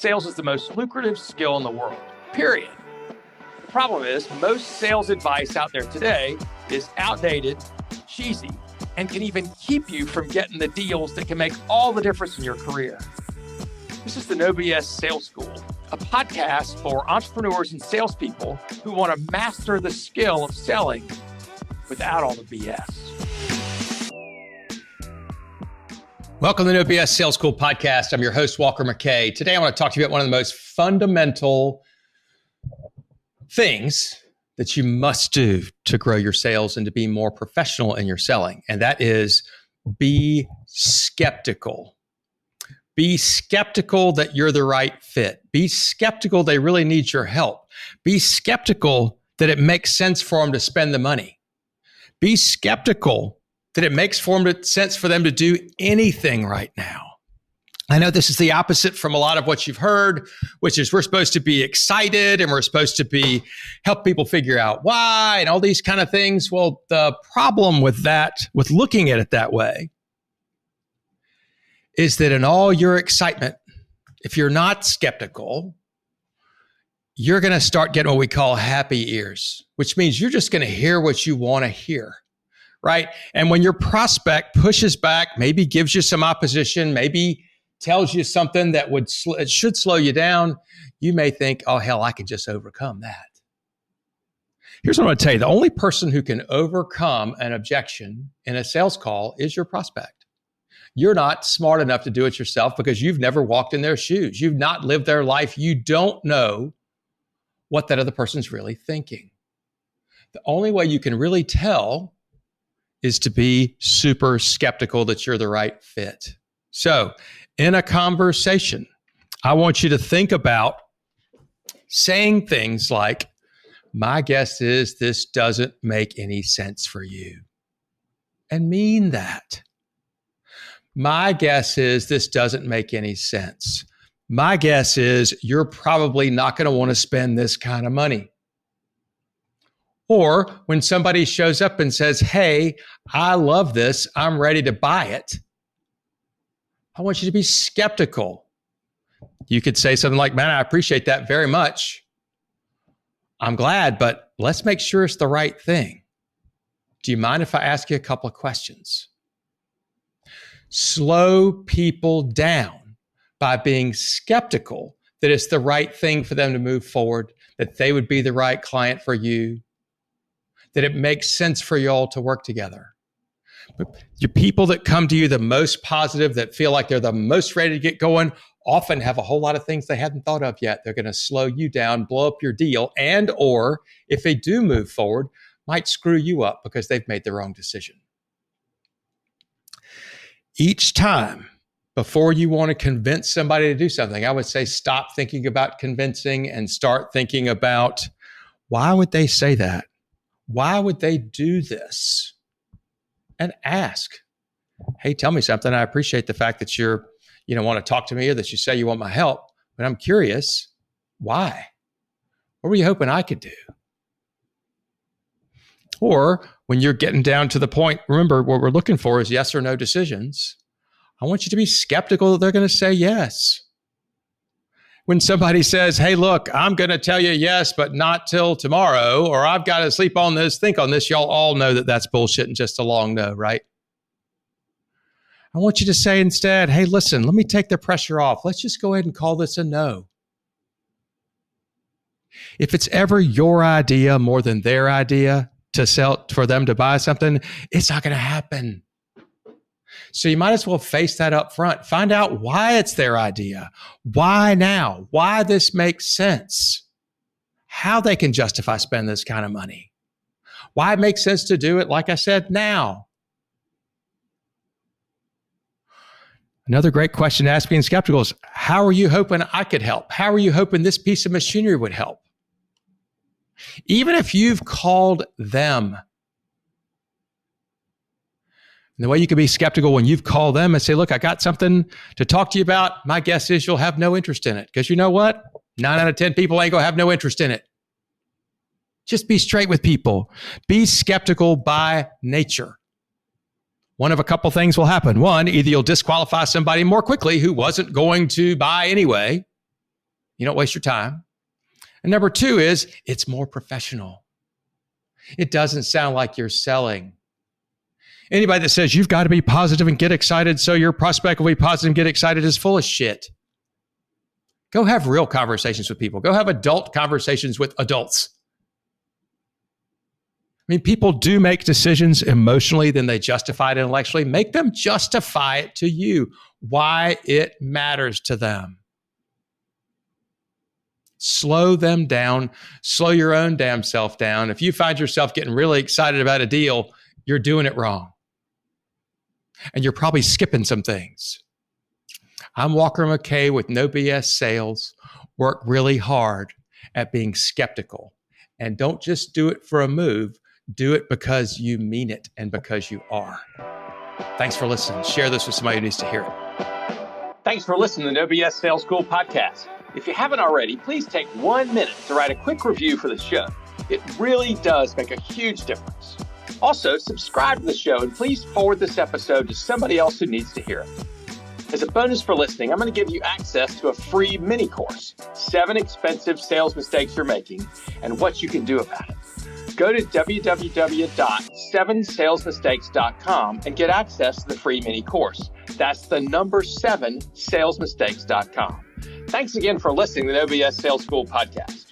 sales is the most lucrative skill in the world, period. The problem is most sales advice out there today is outdated, cheesy, and can even keep you from getting the deals that can make all the difference in your career. This is the No BS Sales School, a podcast for entrepreneurs and salespeople who want to master the skill of selling without all the BS. Welcome to the No BS Sales School podcast. I'm your host, Walker McKay. Today, I want to talk to you about one of the most fundamental things that you must do to grow your sales and to be more professional in your selling. And that is be skeptical. Be skeptical that you're the right fit. Be skeptical they really need your help. Be skeptical that it makes sense for them to spend the money. Be skeptical that it makes sense for them to do anything right now. I know this is the opposite from a lot of what you've heard, which is we're supposed to be excited and we're supposed to help people figure out why and all these kind of things. Well, the problem with that, with looking at it that way, is that in all your excitement, if you're not skeptical, you're going to start getting what we call happy ears, which means you're just going to hear what you want to hear. Right? And when your prospect pushes back, maybe gives you some opposition, maybe tells you something that should slow you down, you may think, oh, hell, I can just overcome that. Here's what I'm going to tell you. The only person who can overcome an objection in a sales call is your prospect. You're not smart enough to do it yourself because you've never walked in their shoes. You've not lived their life. You don't know what that other person's really thinking. The only way you can really tell is to be super skeptical that you're the right fit. So in a conversation, I want you to think about saying things like, my guess is this doesn't make any sense for you. And mean that. My guess is this doesn't make any sense. My guess is you're probably not going to want to spend this kind of money. Or when somebody shows up and says, hey, I love this, I'm ready to buy it, I want you to be skeptical. You could say something like, man, I appreciate that very much. I'm glad, but let's make sure it's the right thing. Do you mind if I ask you a couple of questions? Slow people down by being skeptical that it's the right thing for them to move forward, that they would be the right client for you, that it makes sense for you all to work together. But your people that come to you the most positive, that feel like they're the most ready to get going, often have a whole lot of things they hadn't thought of yet. They're going to slow you down, blow up your deal, and or if they do move forward, might screw you up because they've made the wrong decision. Each time before you want to convince somebody to do something, I would say stop thinking about convincing and start thinking about, why would they say that? Why would they do this? And ask, hey, tell me something. I appreciate the fact that you want to talk to me or that you say you want my help, but I'm curious, why? What were you hoping I could do? Or when you're getting down to the point, remember what we're looking for is yes or no decisions. I want you to be skeptical that they're going to say yes. When somebody says, hey, look, I'm going to tell you yes, but not till tomorrow, or I've got to sleep on this, think on this, y'all all know that that's bullshit and just a long no, right? I want you to say instead, hey, listen, let me take the pressure off. Let's just go ahead and call this a no. If it's ever your idea more than their idea to sell, for them to buy something, it's not going to happen. So you might as well face that up front. Find out why it's their idea. Why now? Why this makes sense. How they can justify spending this kind of money. Why it makes sense to do it, like I said, now. Another great question to ask being skeptical is, how are you hoping I could help? How are you hoping this piece of machinery would help? Even if you've called them. And the way you can be skeptical when you've called them and say, look, I got something to talk to you about. My guess is you'll have no interest in it. Because you know what? 9 out of 10 people ain't going to have no interest in it. Just be straight with people. Be skeptical by nature. One of a couple things will happen. One, either you'll disqualify somebody more quickly who wasn't going to buy anyway, You don't waste your time. And number two is it's more professional. It doesn't sound like you're selling. Anybody that says you've got to be positive and get excited so your prospect will be positive and get excited is full of shit. Go have real conversations with people. Go have adult conversations with adults. I mean, people do make decisions emotionally, then they justify it intellectually. Make them justify it to you, why it matters to them. Slow them down. Slow your own damn self down. If you find yourself getting really excited about a deal, you're doing it wrong. And you're probably skipping some things. I'm Walker McKay with No BS Sales. Work really hard at being skeptical. And don't just do it for a move. Do it because you mean it and because you are. Thanks for listening. Share this with somebody who needs to hear it. Thanks for listening to the No BS Sales School podcast. If you haven't already, please take 1 minute to write a quick review for the show. It really does make a huge difference. Also, subscribe to the show and please forward this episode to somebody else who needs to hear it. As a bonus for listening, I'm going to give you access to a free mini course, 7 expensive sales mistakes you're making and what you can do about it. Go to www.7salesmistakes.com and get access to the free mini course. That's the number 7salesmistakes.com. Thanks again for listening to the No BS Sales School podcast.